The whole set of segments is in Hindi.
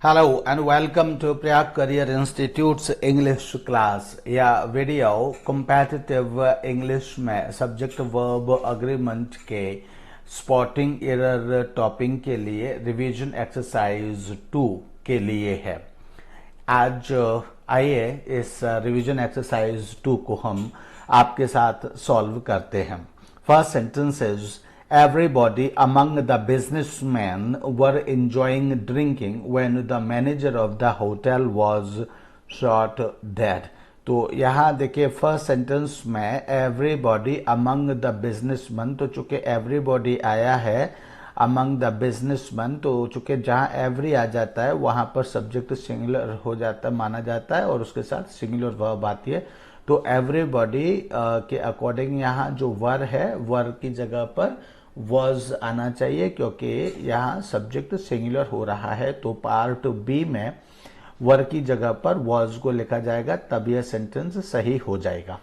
Hello and welcome to Priyag Career Institute's English class या वीडियो competitive English में सब्जेक्ट वर्ब अग्रीमेंट के स्पॉटिंग एरर टॉपिंग के लिए रिवीजन एक्सरसाइज 2 के लिए है। आज आइए इस रिवीजन एक्सरसाइज 2 को हम आपके साथ सॉल्व करते हैं। First sentence is Everybody among the businessmen were enjoying drinking when the manager of the hotel was shot dead. तो यहाँ देखिए फर्स्ट सेंटेंस में everybody among the businessmen, तो चूंकि everybody आया है among the businessmen, तो चूंकि जहाँ every आ जाता है वहां पर सब्जेक्ट सिंगुलर हो जाता है, माना जाता है और उसके साथ सिंगुलर वर्ब आती है। तो एवरीबॉडी के अकॉर्डिंग यहाँ जो वर है वर की जगह पर वॉज आना चाहिए क्योंकि यहाँ सब्जेक्ट सिंगुलर हो रहा है। तो पार्ट बी में वर की जगह पर वॉज को लिखा जाएगा, तब यह सेंटेंस सही हो जाएगा।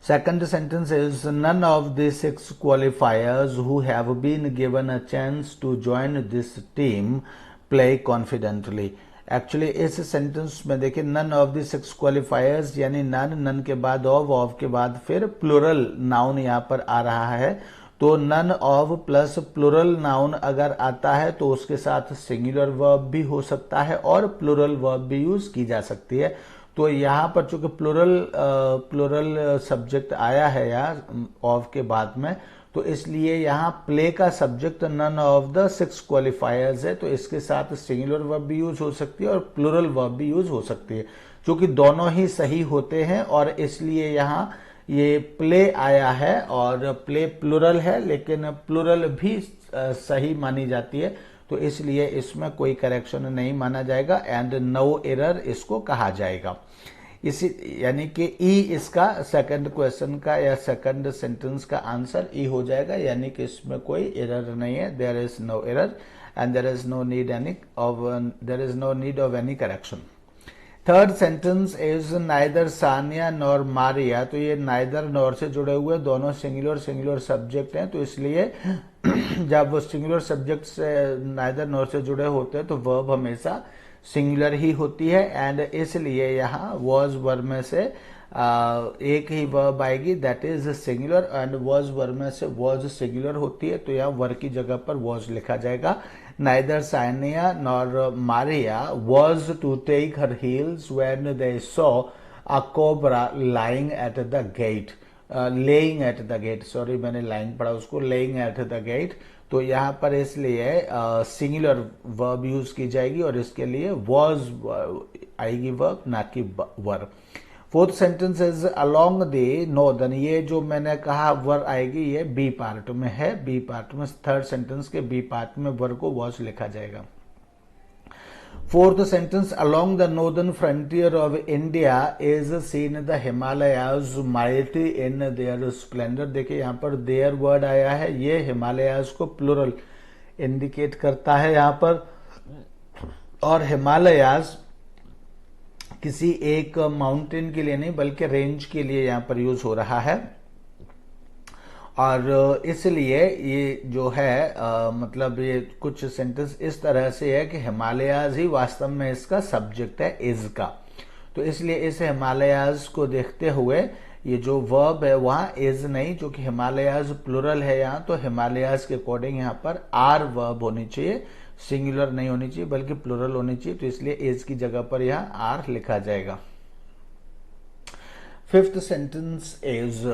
Second sentence is none of the 6 qualifiers who have been given a chance to join this team play confidently. Actually इस सेंटेंस में देखिए नन ऑफ द 6 क्वालिफायर्स यानी नन के बाद ऑफ के बाद फिर प्लूरल नाउन यहाँ पर आ रहा है। तो none of plus plural noun अगर आता है तो उसके साथ सिंगुलर वर्ब भी हो सकता है और प्लूरल वर्ब भी यूज की जा सकती है। तो यहाँ पर चूंकि प्लूरल सब्जेक्ट आया है यहाँ ऑफ के बाद में, तो इसलिए यहाँ प्ले का subject none of the 6 qualifiers है, तो इसके साथ सिंगुलर वर्ब भी यूज हो सकती है और प्लूरल वर्ब भी यूज हो सकती है, क्योंकि दोनों ही सही होते हैं और इसलिए यहाँ ये प्ले आया है और प्ले प्लूरल है लेकिन प्लूरल भी सही मानी जाती है, तो इसलिए इसमें कोई करेक्शन नहीं माना जाएगा एंड नो एरर इसको कहा जाएगा। इसी यानी कि ई इसका सेकंड क्वेश्चन का या सेकंड सेंटेंस का आंसर ई हो जाएगा, यानी कि इसमें कोई एरर नहीं है। There is no error and there is no need of any correction. Third sentence is neither Sania nor Maria, तो ये नाइदर नॉर से जुड़े हुए दोनों सिंगुलर सब्जेक्ट हैं, तो इसलिए जब वो सिंगुलर सब्जेक्ट से नाइदर नॉर से जुड़े होते हैं तो वर्ब हमेशा सिंगुलर ही होती है एंड इसलिए यहाँ वॉज वर्ब में से एक ही वर्ब आएगी that is singular and was verb में से वॉज सिंगुलर होती है, तो यहाँ वर्ब की जगह पर वॉज लिखा जाएगा। Neither Sania nor Maria was to take her heels when they saw a cobra lying at the gate, laying at the gate, sorry मैंने लाइन पढ़ा उसको, लेइंग एट द गेट, तो यहाँ पर इसलिए सिंगुलर वर्ब यूज की जाएगी और इसके लिए वॉज आएगी वर्ब ना कि were. Fourth sentence is along the northern, ये जो मैंने कहा वर आएगी ये बी पार्ट में है, बी पार्ट में थर्ड सेंटेंस के बी पार्ट में वर को वॉज लिखा जाएगा। Fourth sentence along the northern frontier of India is seen the Himalayas mighty in their Splendor, देखिए यहाँ पर देयर वर्ड आया है, ये हिमालयाज को प्लूरल इंडिकेट करता है यहाँ पर, और हिमालयाज किसी एक माउंटेन के लिए नहीं बल्कि रेंज के लिए यहाँ पर यूज हो रहा है और इसलिए ये जो है मतलब ये कुछ सेंटेंस इस तरह से है कि हिमालयाज ही वास्तव में इसका सब्जेक्ट है इज का, तो इसलिए इस हिमालयाज को देखते हुए ये जो वर्ब है वहां इज नहीं, जो कि हिमालयाज प्लूरल है यहाँ, तो हिमालयाज के अकॉर्डिंग यहाँ पर आर वर्ब होनी चाहिए, सिंगुलर नहीं होनी चाहिए बल्कि प्लूरल होनी चाहिए, तो इसलिए इज की जगह पर यहाँ आर लिखा जाएगा। Fifth sentence is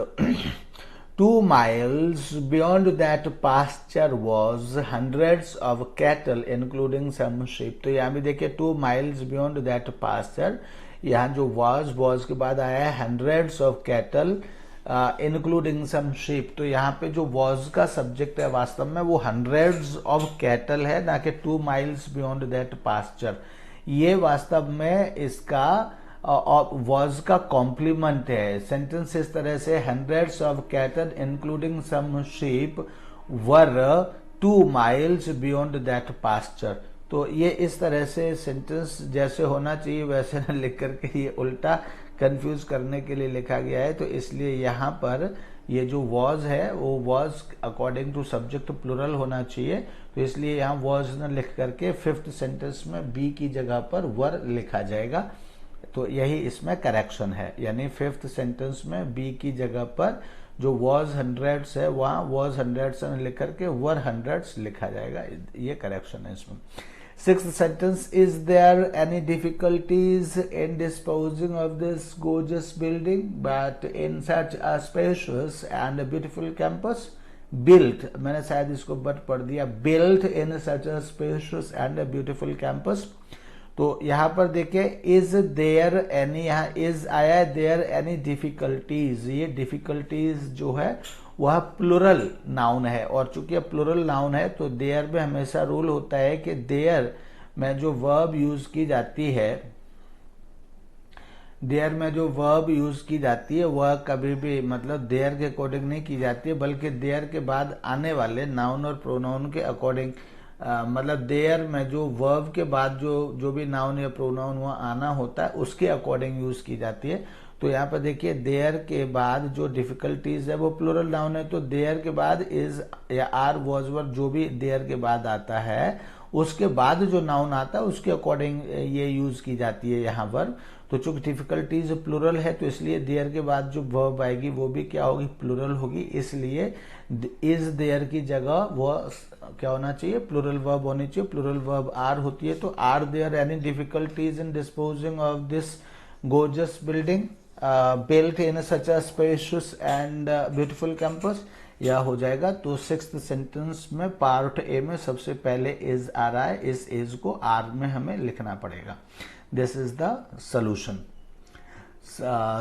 2 miles beyond that pasture was hundreds of cattle including some sheep, तो यहाँ भी देखिए 2 miles beyond that pasture, यहाँ जो was के बाद आया है hundreds of cattle including some sheep, तो यहाँ पे जो was का सब्जेक्ट है वास्तव में वो hundreds of cattle है ना कि 2 miles beyond that pasture, ये वास्तव में इसका वॉज का कॉम्प्लीमेंट है। सेंटेंस इस तरह से hundreds of cattle including some sheep were 2 miles beyond that pasture, तो ये इस तरह से सेंटेंस जैसे होना चाहिए वैसे न लिख करके ये उल्टा कंफ्यूज करने के लिए लिखा गया है, तो इसलिए यहाँ पर ये जो was है वो was according to subject plural होना चाहिए, तो इसलिए यहाँ was न लिख करके फिफ्थ सेंटेंस में बी की जगह पर वर लिखा जाएगा। तो यही इसमें करेक्शन है, यानी फिफ्थ सेंटेंस में बी की जगह पर जो was हंड्रेड्स है वहां was हंड्रेड्स लिख करके वर हंड्रेड्स लिखा जाएगा, ये करेक्शन है इसमें। Sixth sentence, is there any difficulties in disposing of this gorgeous building but in such a spacious and a beautiful campus? Built, मैंने शायद इसको बट पढ़ दिया, built in such a spacious and a beautiful campus। तो यहाँ पर देखिए is there any, यहाँ is आया, there any difficulties, ये difficulties जो है वह प्लूरल नाउन है, और चूंकि अब प्लूरल नाउन है तो देयर में हमेशा रूल होता है कि देयर में जो वर्ब यूज की जाती है, देयर में जो वर्ब यूज की जाती है वह कभी भी मतलब देयर के अकॉर्डिंग नहीं की जाती है, बल्कि देयर के बाद आने वाले नाउन और प्रोनाउन के अकॉर्डिंग, मतलब देयर में जो वर्ब के बाद जो भी नाउन या प्रोनाउन वह आना होता है उसके अकॉर्डिंग यूज की जाती है। तो यहाँ पर देखिए देयर के बाद जो डिफिकल्टीज है वो प्लूरल नाउन है, तो देयर के बाद इज या आर वॉज वर जो भी देयर के बाद आता है उसके बाद जो नाउन आता है उसके अकॉर्डिंग ये यूज की जाती है यहाँ वर्ब। तो चूंकि डिफिकल्टीज प्लूरल है तो इसलिए देयर के बाद जो वर्ब आएगी वो भी क्या होगी, प्लूरल होगी, इसलिए इज देयर की जगह वो क्या होना चाहिए, प्लूरल वर्ब होनी चाहिए। प्लूरल वर्ब आर होती है, तो are there any difficulties in disposing of this gorgeous building built in such a spacious and beautiful campus, यह हो जाएगा। तो सिक्स्थ सेंटेंस में पार्ट ए में सबसे पहले इज आ रहा है, इस इज को आर में हमें लिखना पड़ेगा। This is the solution.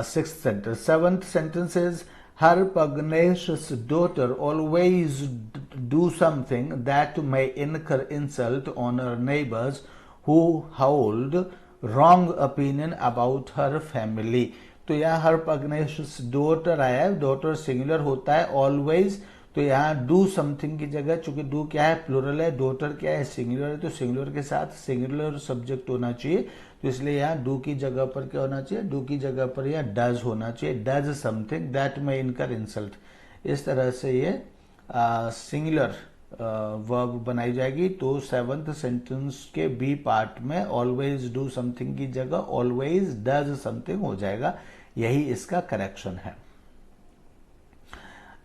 Sixth sentence. Seventh sentence is her pugnacious daughter always do something that may incur insult on her neighbors who hold wrong opinion about her family। तो यहाँ हर पग्नेशियस डॉटर आया है, डॉटर सिंगुलर होता है ऑलवेज, तो यहाँ डू समथिंग की जगह, चूंकि डू क्या है प्लूरल है, डॉटर क्या है सिंगुलर है, तो सिंगुलर के साथ सिंगुलर सब्जेक्ट होना चाहिए, तो इसलिए यहाँ डू की जगह पर क्या होना चाहिए, डू की जगह पर यहाँ डज होना चाहिए, डज समथिंग दैट मे इनकर इंसल्ट। इस तरह से ये सिंगुलर वर्ब बनाई जाएगी। तो सेवंथ सेंटेंस के बी पार्ट में ऑलवेज डू समथिंग की जगह ऑलवेज डज समथिंग हो जाएगा, यही इसका करेक्शन है।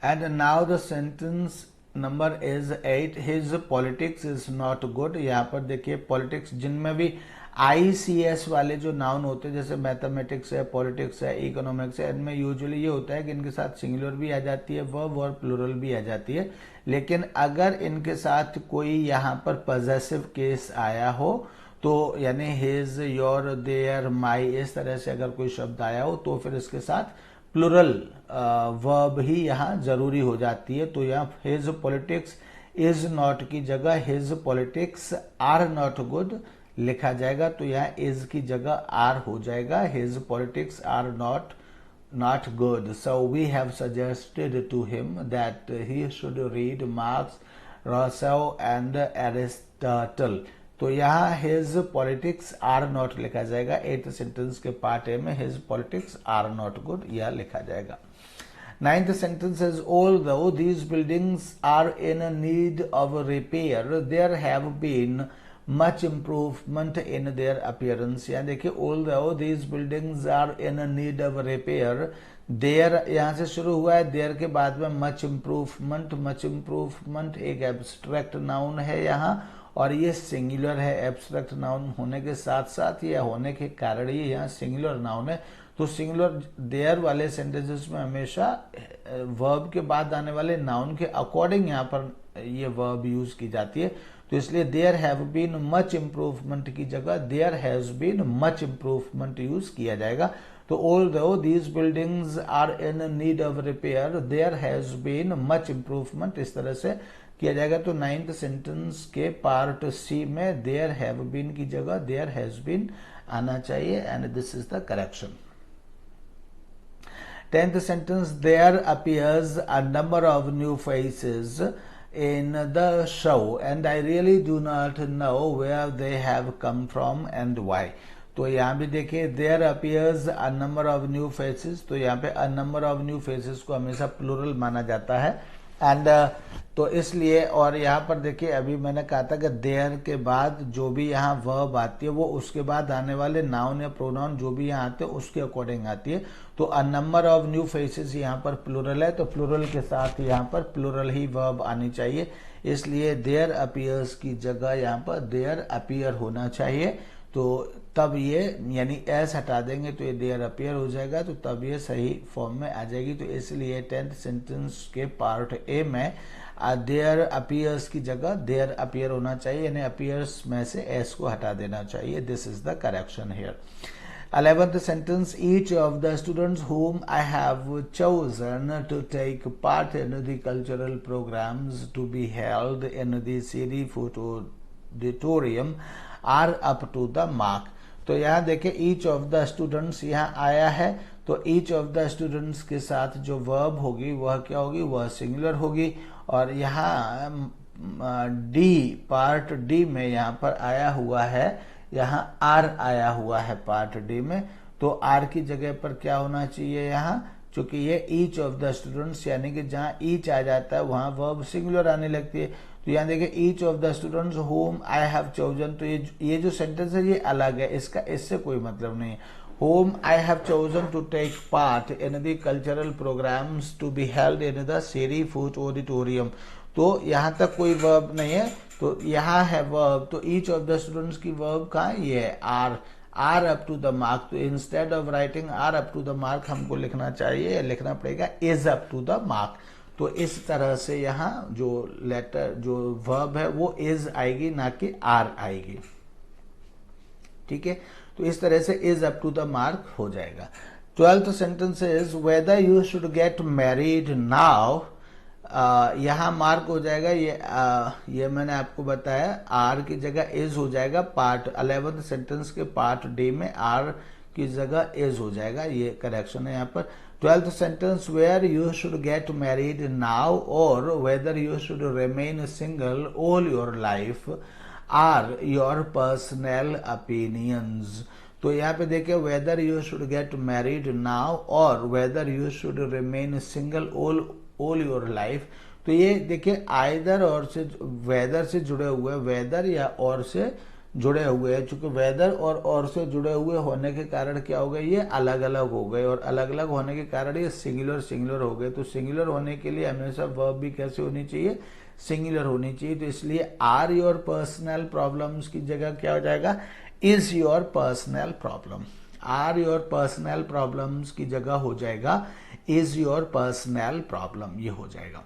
And now the sentence number is 8, his politics is not good. यहाँ पर देखिए पॉलिटिक्स जिनमें भी ICS वाले जो नाउन होते हैं, जैसे मैथमेटिक्स है, पॉलिटिक्स है, इकोनॉमिक्स है, इनमें यूजुअली ये होता है कि इनके साथ सिंगुलर भी आ जाती है वर्ब और प्लूरल भी आ जाती है, लेकिन अगर इनके साथ कोई यहाँ पर पॉजेसिव केस आया हो, तो यानी हिज, योर, देयर, माई, इस तरह से अगर कोई शब्द आया हो तो फिर इसके साथ प्लूरल वर्ब ही यहाँ जरूरी हो जाती है। तो यहाँ हिज पॉलिटिक्स इज नॉट की जगह his politics are not good लिखा जाएगा, तो यहाँ इज की जगह आर हो जाएगा, his politics are not good. So we have suggested to him that he should read Marx, Rousseau and Aristotle। तो यहाँ his politics are not लिखा जाएगा, 8th सेंटेंस के पार्ट ए में his politics are not good यह लिखा जाएगा। 9th sentence is although these buildings are in need of repair, there have been much improvement in their appearance। यहाँ देखिए although these buildings are in need of repair, there यहाँ से शुरू हुआ है, there के बाद में much improvement एक एब्स्ट्रैक्ट नाउन है यहाँ, और ये सिंगुलर है। एब्स्ट्रैक्ट नाउन होने के साथ साथ या होने के कारण ये यहाँ सिंगुलर नाउन है, तो सिंगुलर देयर वाले सेंटेंसेस में हमेशा वर्ब के बाद आने वाले नाउन के अकॉर्डिंग यहाँ पर ये वर्ब यूज की जाती है, तो इसलिए there have been much improvement की जगह there has been much improvement use किया जाएगा। तो although these buildings are in need of repair there has been much improvement, इस तरह से किया जाएगा। तो 9th सेंटेंस के पार्ट सी में देयर हैव बीन की जगह देयर हैज बीन आना चाहिए, and this is the correction. 10th sentence, there appears a number of new faces in the show and I really do not know where they have come from and why। तो यहाँ भी देखिए there appears a number of new faces, तो यहाँ पे a number of new faces को हमेशा प्लूरल माना जाता है। एंड तो इसलिए, और यहाँ पर देखिए अभी मैंने कहा था कि देयर के बाद जो भी यहाँ वर्ब आती है वो उसके बाद आने वाले नाउन या प्रोनाउन जो भी यहाँ आते हैं उसके अकॉर्डिंग आती है। तो अ नंबर ऑफ न्यू फेसेस यहाँ पर प्लूरल है, तो प्लूरल के साथ यहाँ पर प्लूरल ही वर्ब आनी चाहिए, इसलिए देयर अपीयर्स की जगह यहाँ पर देयर अपीयर होना चाहिए। तो तब ये यानी एस हटा देंगे तो ये देयर अपीयर हो जाएगा, तो तब ये सही फॉर्म में आ जाएगी। तो इसलिए 10th सेंटेंस के पार्ट ए में देयर अपीयर्स की जगह देयर अपीयर होना चाहिए, यानी अपीयर्स में से एस को हटा देना चाहिए। This is the correction here. 11th sentence, each of the students whom I have chosen to take part in the cultural programs to be held in the Siri Photo auditorium are up to the mark। तो यहाँ देखिए ईच ऑफ द स्टूडेंट्स यहाँ आया है, तो ईच ऑफ द स्टूडेंट्स के साथ जो वर्ब होगी वह क्या होगी, वह सिंगुलर होगी। और यहाँ डी पार्ट डी में यहाँ पर आया हुआ है, यहाँ आर आया हुआ है पार्ट डी में, तो आर की जगह पर क्या होना चाहिए यहाँ, चूंकि ये ईच ऑफ द स्टूडेंट्स यानी कि जहाँ ईच आ जाता है वहां वर्ब सिंगुलर आने लगती है। तो यहाँ देखिए each of the students home I have chosen, तो ये जो सेंटेंस है ये अलग है, इसका इससे कोई मतलब नहीं है। Home I have chosen to take part in the cultural programmes to be held in the Siri Fort Auditorium, तो यहाँ तक कोई वर्ब नहीं है, तो यहाँ है वर्ब, तो ईच ऑफ द स्टूडेंट्स की वर्ब कहाँ है, ये है are up to the mark. तो instead of writing are up to the mark हमको लिखना चाहिए, लिखना पड़ेगा is up to the mark. तो इस तरह से यहाँ जो लेटर जो वर्ब है वो इज आएगी, ना कि आर आएगी। ठीक है, तो इस तरह से is up to the mark हो जाएगा। 12th sentence is whether you should get married now, यहाँ मार्क हो जाएगा, ये मैंने आपको बताया आर की जगह इज हो जाएगा, पार्ट 11th सेंटेंस के पार्ट डी में आर की जगह इज हो जाएगा, ये करेक्शन है यहाँ पर। 12th sentence where you should get married now or whether you should remain single all your life are your personal opinions. तो यहाँ पे देखिए whether you should get married now or whether you should remain single all your life, तो ये देखिए आइदर और से वेदर से जुड़े हुए, वेदर या और से जुड़े हुए हैं, चूंकि वेदर और से जुड़े हुए होने के कारण क्या हो गए, ये अलग अलग हो गए, और अलग अलग होने के कारण ये सिंगुलर हो गए। तो सिंगुलर होने के लिए हमेशा वर्ब भी कैसे होनी चाहिए, सिंगुलर होनी चाहिए। तो इसलिए आर योर पर्सनल प्रॉब्लम्स की जगह क्या हो जाएगा, is your personal problem. Are your personal problems की जगह हो जाएगा इज योर पर्सनल प्रॉब्लम, ये हो जाएगा।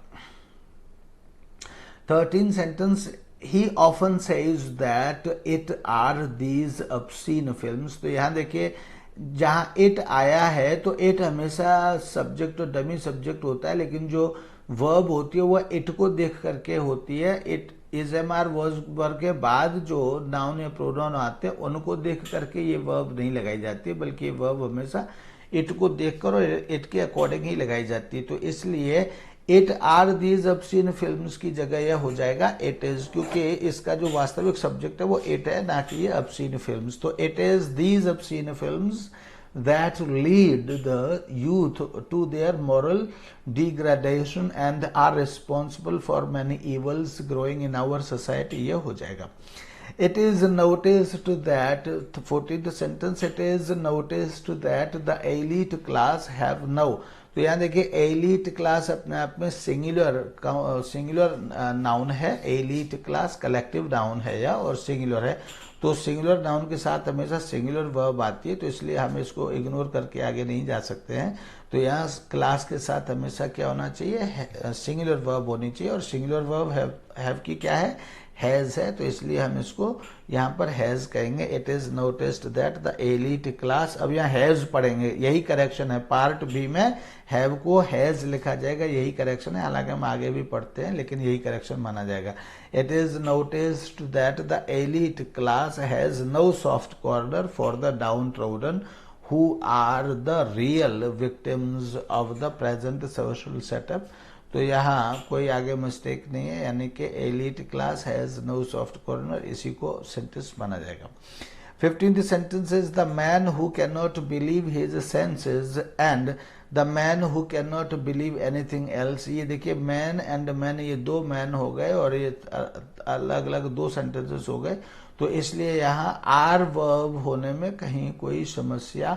13th sentence, he often says that it are these obscene films। तो यहाँ देखिए जहाँ इट आया है तो इट हमेशा सब्जेक्ट और डमी सब्जेक्ट होता है, लेकिन जो वर्ब होती है वह इट को देख करके होती है। It is am are verb के बाद जो नाउन या प्रोनाउन आते हैं उनको देख करके ये वर्ब नहीं लगाई जाती है, बल्कि ये वर्ब हमेशा इट को देखकर और इट के अकॉर्डिंग ही लगाई जाती है। तो इसलिए it are these obscene films की जगह यह हो जाएगा इट इज, क्योंकि इसका जो वास्तविक सब्जेक्ट है वो इट है, ना कि ये ऑब्सीन फिल्म्स। तो it is these obscene films that lead the youth to their moral degradation and are responsible for many evils growing in our society, ये हो जाएगा। It is noticed that 14th sentence, it is noticed that the elite class have now। तो यहाँ देखिए एलिट क्लास अपने आप में सिंगुलर नाउन है, एलिट क्लास कलेक्टिव नाउन है या और सिंगुलर है, तो सिंगुलर नाउन के साथ हमेशा सिंगुलर वर्ब आती है, तो इसलिए हम इसको इग्नोर करके आगे नहीं जा सकते हैं। तो यहाँ क्लास के साथ हमेशा क्या होना चाहिए, सिंगुलर वर्ब होनी चाहिए, और सिंगुलर वर्ब हैव की क्या है, हैज है, तो इसलिए हम इसको यहाँ पर हैज कहेंगे। It is noticed that the elite class, अब यहाँ हैज पढ़ेंगे, यही करेक्शन है, पार्ट बी में हैव को हैज लिखा जाएगा, यही करेक्शन है, हालांकि हम आगे भी पढ़ते हैं लेकिन यही करेक्शन माना जाएगा। It is noticed that the elite class has no soft corner for the downtrodden who are the real victims of the present social setup। तो यहाँ कोई आगे मिस्टेक नहीं है, यानी कि elite class has no soft corner, इसी को सेंटेंस माना जाएगा। 15th sentence is the man who cannot believe his senses and the man who cannot believe anything else. ये देखिए man and man, ये दो man हो गए और ये अलग अलग दो sentences हो गए, तो इसलिए यहाँ आर वर्ब होने में कहीं कोई समस्या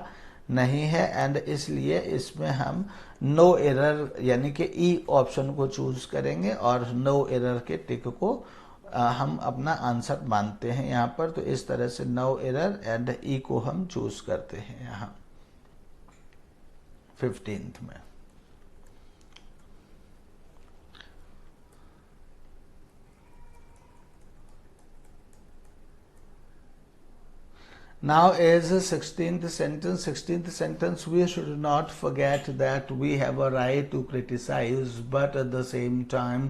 नहीं है एंड इसलिए इसमें हम नो एरर यानी कि ई ऑप्शन को चूज करेंगे और नो एरर के टिक को हम अपना आंसर मानते हैं यहाँ पर। तो इस तरह से नो एरर एंड ई को हम चूज करते हैं यहाँ 15th में। Now is 16th sentence. 16th sentence, we should not forget that we have a right to criticize, but at the same time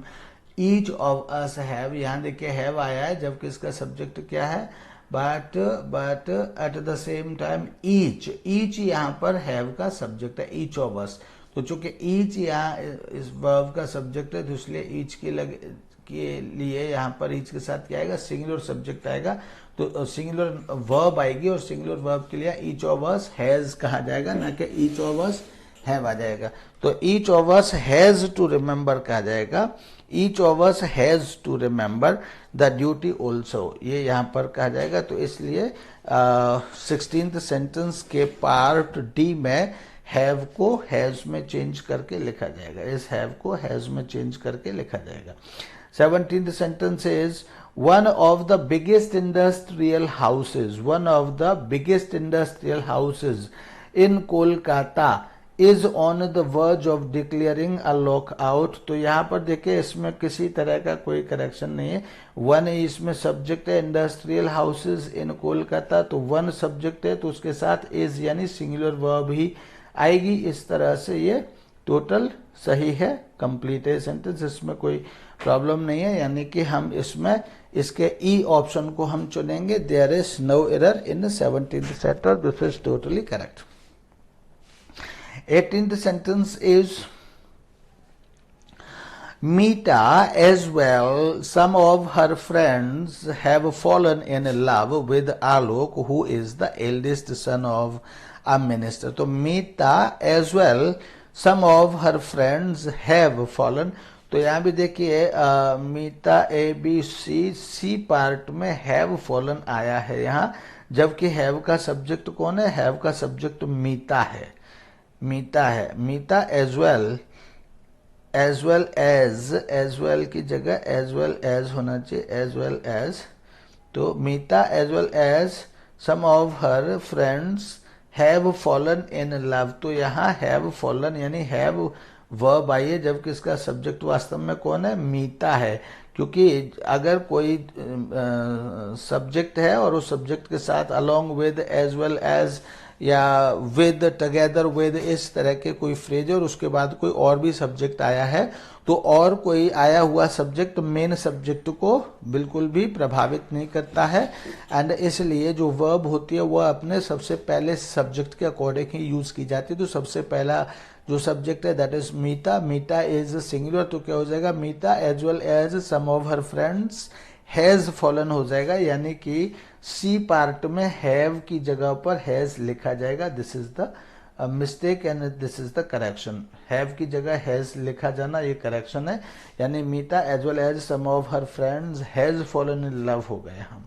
each of us have, यहाँ देखिए have आया है जबकि इसका सब्जेक्ट क्या है, but at the same time each यहाँ पर have का सब्जेक्ट है, each of us। तो चूंकि each यहाँ इस verb का सब्जेक्ट है तो इसलिए each के लिए यहाँ पर each के साथ क्या आएगा, सिंगुलर सब्जेक्ट आएगा, तो सिंगुलर वर्ब आएगी और सिंगुलर वर्ब के लिए ईच ऑफ अस हैज कहा जाएगा, ना कि ईच ऑफ अस हैव आ जाएगा। तो each of us has to remember कहा जाएगा, each of us has to remember the duty also, ये यहाँ पर कहा जाएगा। तो इसलिए 16th सेंटेंस के पार्ट डी में हैव को हैज में चेंज करके लिखा जाएगा, इस हैव को हैज में चेंज करके लिखा जाएगा। 17th sentence is one of the biggest industrial houses in Kolkata is on the verge of declaring a lockout। तो यहाँ पर देखिए इसमें किसी तरह का कोई करेक्शन नहीं है, वन इसमें सब्जेक्ट है, इंडस्ट्रियल हाउसेज इन कोलकाता, तो वन सब्जेक्ट है तो उसके साथ इज यानी सिंगुलर वर्ब ही आएगी। इस तरह से ये टोटल सही है, कंप्लीट है सेंटेंस, इसमें कोई प्रॉब्लम नहीं है, यानी कि हम इसमें इसके ई ऑप्शन को हम चुनेंगे। There is no error in 17th sentence, this is totally correct. 18th sentence is Meeta as well, some of her friends have fallen in love with Alok, who is the eldest son of a minister। तो Meeta as well, some of her friends have fallen, तो यहाँ भी देखिए मीता ए बी सी पार्ट में हैव फॉलन आया है यहाँ, जबकि हैव का सब्जेक्ट कौन है, हैव का सब्जेक्ट मीता है, मीता एज वेल की जगह एज वेल एज होना चाहिए, एज वेल एज। तो Meeta as well as some of her friends have fallen in love, तो यहाँ हैव फॉलन यानी हैव वर्ब आई है, जबकि इसका सब्जेक्ट वास्तव में कौन है, मीता है। क्योंकि अगर कोई सब्जेक्ट है और उस सब्जेक्ट के साथ along with, as well as या विद, टुगेदर विद, इस तरह के कोई फ्रेज है और उसके बाद कोई और भी सब्जेक्ट आया है, तो और कोई आया हुआ सब्जेक्ट मेन सब्जेक्ट को बिल्कुल भी प्रभावित नहीं करता है, एंड इसलिए जो वर्ब होती है वह अपने सबसे पहले सब्जेक्ट के अकॉर्डिंग ही यूज की जाती है। तो सबसे पहला जो सब्जेक्ट है that is Meeta, Meeta is singular, तो क्या हो जाएगा, Meeta as well as some of her friends has fallen हो जाएगा, यानी कि सी पार्ट में हैव की जगह पर हैज लिखा जाएगा। This is the mistake and this is the correction, have की जगह हैज लिखा जाना ये करेक्शन है, यानी Meeta as well as some of her friends has fallen in love हो गए हम।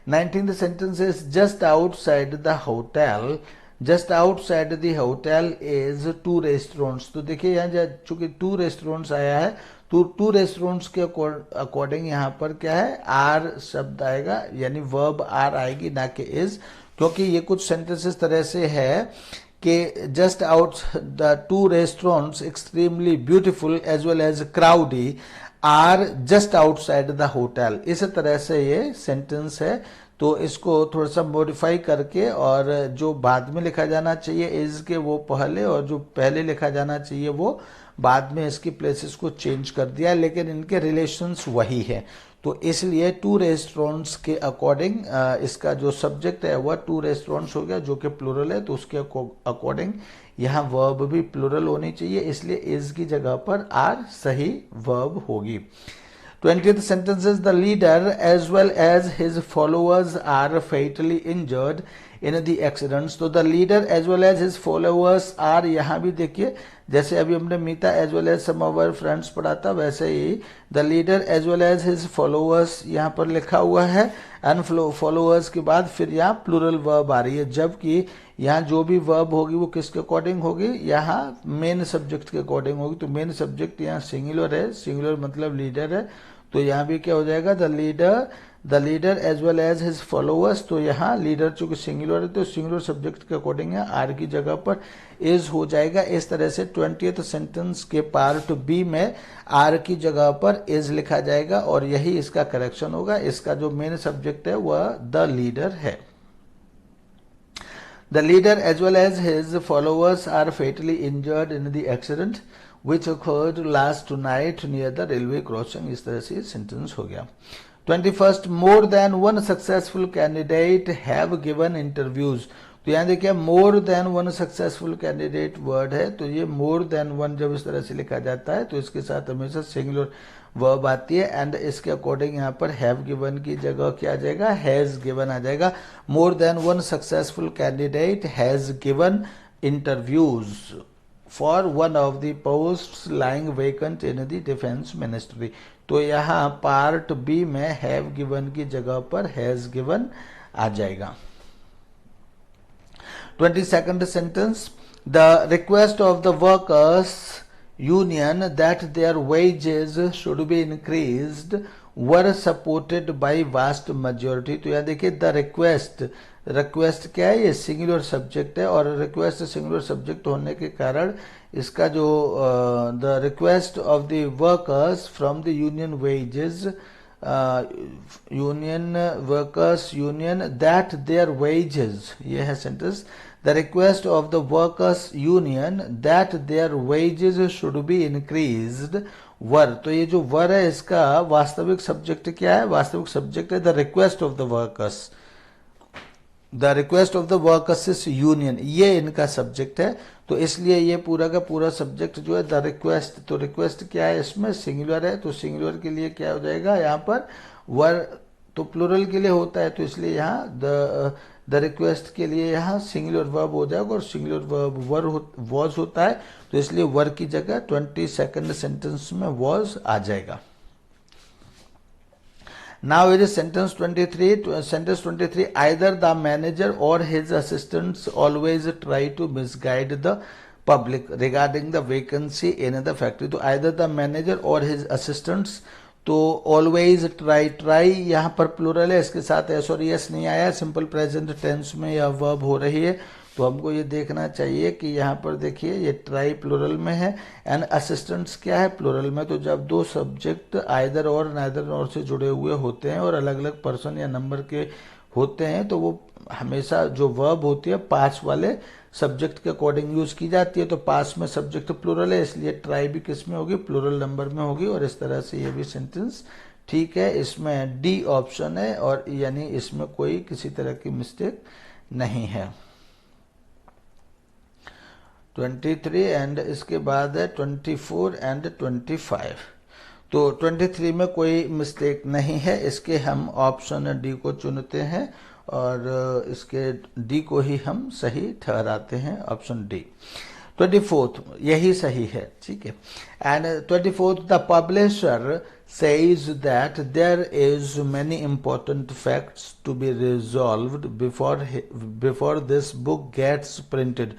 19th sentence is just outside the hotel, just outside the hotel is two restaurants. तो देखिए यहाँ चूंकि टू रेस्टोरेंट्स आया है तो टू रेस्टोरेंट्स के अकॉर्डिंग यहाँ पर क्या है, आर शब्द आएगा, यानी वर्ब आर आएगी ना कि इज, क्योंकि ये कुछ सेंटेंसेस तरह से है कि just out the two restaurants extremely beautiful as well as crowdy are just outside the hotel, इस तरह से ये सेंटेंस है। तो इसको थोड़ा सा मॉडिफाई करके और जो बाद में लिखा जाना चाहिए इज के वो पहले, और जो पहले लिखा जाना चाहिए वो बाद में, इसकी प्लेसेस को चेंज कर दिया, लेकिन इनके रिलेशंस वही है। तो इसलिए टू रेस्टोरेंट्स के अकॉर्डिंग इसका जो सब्जेक्ट है वह टू रेस्टोरेंट्स हो गया, जो कि प्लूरल है, तो उसके अकॉर्डिंग यहाँ वर्ब भी प्लूरल होनी चाहिए, इसलिए इज की जगह पर आर सही वर्ब होगी। 20th sentence is the leader as well as his followers are fatally injured in the accidents. तो the leader as well as his followers are, यहाँ भी देखिए जैसे अभी हमने मीता as well as some of our friends पढ़ा था, वैसे ही the leader as well as his followers यहाँ पर लिखा हुआ है, एंड followers के बाद फिर यहाँ plural verb आ रही है, जबकि यहाँ जो भी वर्ब होगी वो किसके अकॉर्डिंग होगी, यहाँ मेन सब्जेक्ट के अकॉर्डिंग होगी। तो मेन सब्जेक्ट यहाँ सिंगुलर है, सिंगुलर मतलब लीडर है, तो यहाँ भी क्या हो जाएगा, the leader as well as his followers. तो यहाँ लीडर चूंकि सिंगुलर है तो सिंगुलर सब्जेक्ट के अकॉर्डिंग है आर की जगह पर इज हो जाएगा। इस तरह से 20th सेंटेंस के पार्ट बी में आर की जगह पर इज लिखा जाएगा और यही इसका करेक्शन होगा। इसका जो मेन सब्जेक्ट है वह द लीडर है। The leader as well as his followers are fatally injured in the accident which occurred last night near the railway crossing। इस तरह से सेंटेंस हो गया। 21st, more than one successful candidate have given interviews। तो यहाँ देखिए more than one successful candidate word है, तो ये more than one जब इस तरह से लिखा जाता है तो इसके साथ हमेशा सिंगुलर वर्ब आती है, एंड इसके अकॉर्डिंग यहाँ पर हैव गिवन की जगह क्या आ जाएगा, हैज गिवन आ जाएगा। More than one successful candidate has given interviews for one of the posts lying vacant in the defence ministry. तो यहाँ पार्ट बी में हैव गिवन की जगह पर हैज गिवन आ जाएगा। 22nd sentence, the request of the workers union that their wages should be increased were supported by vast majority। तो यहाँ देखिए द रिक्वेस्ट क्या है, ये सिंगुलर सब्जेक्ट है और रिक्वेस्ट सिंगुलर सब्जेक्ट होने के कारण इसका जो the request of the workers from the union wages union workers union that their wages, ये है sentence. The request of the workers union that their wages should be increased were। तो ये जो वर है इसका वास्तविक सब्जेक्ट क्या है, वास्तविक सब्जेक्ट है the request of the workers. The request of the workers is union, ये इनका सब्जेक्ट है, तो इसलिए ये पूरा का पूरा सब्जेक्ट जो है द रिक्वेस्ट। तो रिक्वेस्ट क्या है, इसमें सिंगुलर है, तो सिंगुलर के लिए क्या हो जाएगा यहाँ पर वर, तो प्लूरल के लिए होता है, तो इसलिए यहाँ द रिक्वेस्ट के लिए यहाँ सिंगुलर वर्ब हो जाएगा और सिंगुलर वर्ब वॉज होता है, तो इसलिए वर की जगह 22nd सेंटेंस में वॉज आ जाएगा। Now it is sentence 23। Sentence 23, either the manager or his assistants always try to misguide the public regarding the vacancy in the factory. तो either the manager or his assistants, तो ऑलवेज ट्राई यहाँ पर प्लूरल है, इसके साथ एस और एस नहीं आया, सिंपल प्रेजेंट टेंस में यह वर्ब हो रही है, तो हमको ये देखना चाहिए कि यहाँ पर देखिए ये ट्राई प्लूरल में है एंड असिस्टेंट्स क्या है, प्लूरल में। तो जब दो सब्जेक्ट आइदर और नाइदर और से जुड़े हुए होते हैं और अलग अलग पर्सन या नंबर के होते हैं तो वो हमेशा जो वर्ब होती है पास वाले सब्जेक्ट के अकॉर्डिंग यूज की जाती है। तो पास में सब्जेक्ट प्लूरल है, इसलिए ट्राई भी किस में होगी, प्लूरल नंबर में होगी, और इस तरह से ये भी सेंटेंस ठीक है। इसमें डी ऑप्शन है और यानी इसमें कोई किसी तरह की मिस्टेक नहीं है। 23 एंड इसके बाद है 24 एंड 25। तो 23 में कोई मिस्टेक नहीं है, इसके हम ऑप्शन डी को चुनते हैं और इसके डी को ही हम सही ठहराते हैं, ऑप्शन डी। 24 यही सही है, ठीक है। And 24, the publisher says that there is many important facts to be resolved before this book gets printed।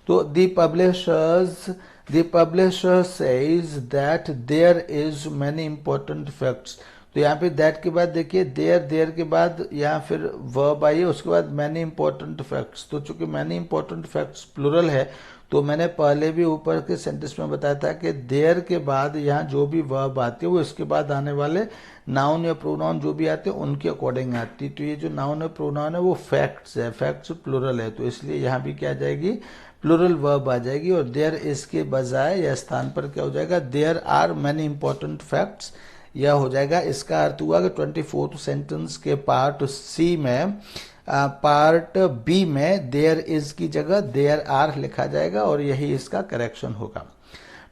तो the publisher says that there is many important facts। तो यहाँ पे दैट के बाद देखिए देयर के बाद यहाँ फिर वर्ब आई है, उसके बाद मैनी इंपॉर्टेंट फैक्ट्स। तो चूंकि मैनी इंपॉर्टेंट फैक्ट्स प्लूरल है तो मैंने पहले भी ऊपर के सेंटेंस में बताया था कि देयर के बाद यहाँ जो भी वर्ब आती है वो इसके बाद आने वाले नाउन या प्रोनाउन जो भी आते हैं उनके अकॉर्डिंग आती है। तो ये जो नाउन या प्रोनाउन है वो फैक्ट्स है, फैक्ट्स प्लूरल है, तो इसलिए यहाँ भी क्या आ जाएगी, प्लूरल वर्ब आ जाएगी और देयर इसके बजाय या स्थान पर क्या हो जाएगा, there are many important facts, यह हो जाएगा। इसका अर्थ हुआ कि 24th सेंटेंस के पार्ट सी में पार्ट बी में देयर इज की जगह देयर आर लिखा जाएगा और यही इसका करेक्शन होगा।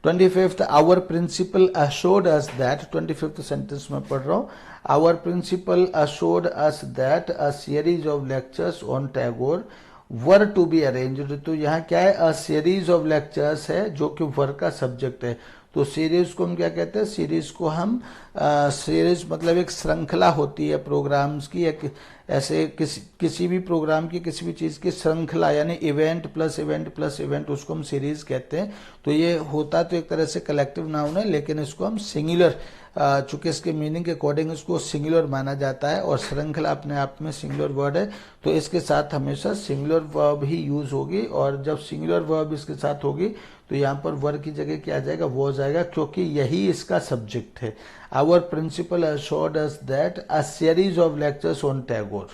25th, our principal assured us that, 25th sentence में पढ़ रहा हूँ, our principal assured us that a series of lectures on Tagore were to be arranged. तो यहाँ क्या है, a series of lectures है जो कि वर का सब्जेक्ट है। तो सीरीज को हम क्या कहते हैं, सीरीज को हम सीरीज मतलब एक श्रृंखला होती है प्रोग्राम्स की, एक ऐसे किसी भी प्रोग्राम की किसी भी चीज की श्रृंखला, यानी event plus event plus event, उसको हम सीरीज कहते हैं। तो ये होता तो एक तरह से कलेक्टिव नाउन है, लेकिन इसको हम सिंगुलर, चूंकि इसके मीनिंग के अकॉर्डिंग इसको सिंगुलर माना जाता है, और श्रृंखला अपने आप में सिंगुलर वर्ड है, तो इसके साथ हमेशा सिंगुलर वर्ब ही यूज होगी। और जब सिंगुलर वर्ब इसके साथ होगी तो यहाँ पर वर्ब की जगह क्या आ जाएगा, वॉज आएगा, क्योंकि यही इसका सब्जेक्ट है। Our principal assured us that a series of lectures on Tagore,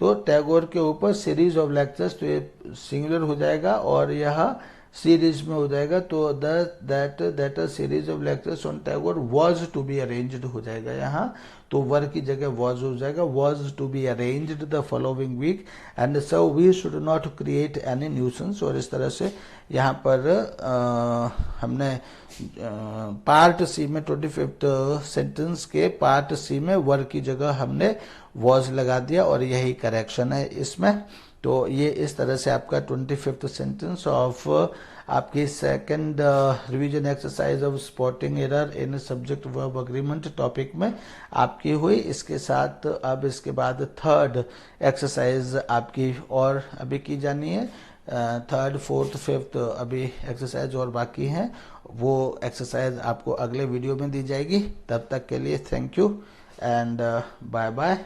तो टैगोर के ऊपर सीरीज ऑफ लेक्चर्स, तो ये सिंगुलर हो जाएगा और यह सीरीज में हो जाएगा। तो that series of lectures on Tagore was to be arranged हो जाएगा यहाँ, तो वर की जगह वाज हो जाएगा, was to be arranged the following week and so we should not create any nuisance. और इस तरह से यहाँ पर हमने पार्ट सी में 25th सेंटेंस के पार्ट सी में वर की जगह हमने वाज लगा दिया, और यही करेक्शन है इसमें। तो ये इस तरह से आपका 25th सेंटेंस ऑफ आपकी second revision exercise of spotting error in subject verb agreement topic में आपकी हुई। इसके साथ अब इसके बाद थर्ड एक्सरसाइज आपकी और अभी की जानी है, थर्ड फोर्थ फिफ्थ अभी एक्सरसाइज और बाकी हैं, वो एक्सरसाइज आपको अगले वीडियो में दी जाएगी। तब तक के लिए thank you and bye bye.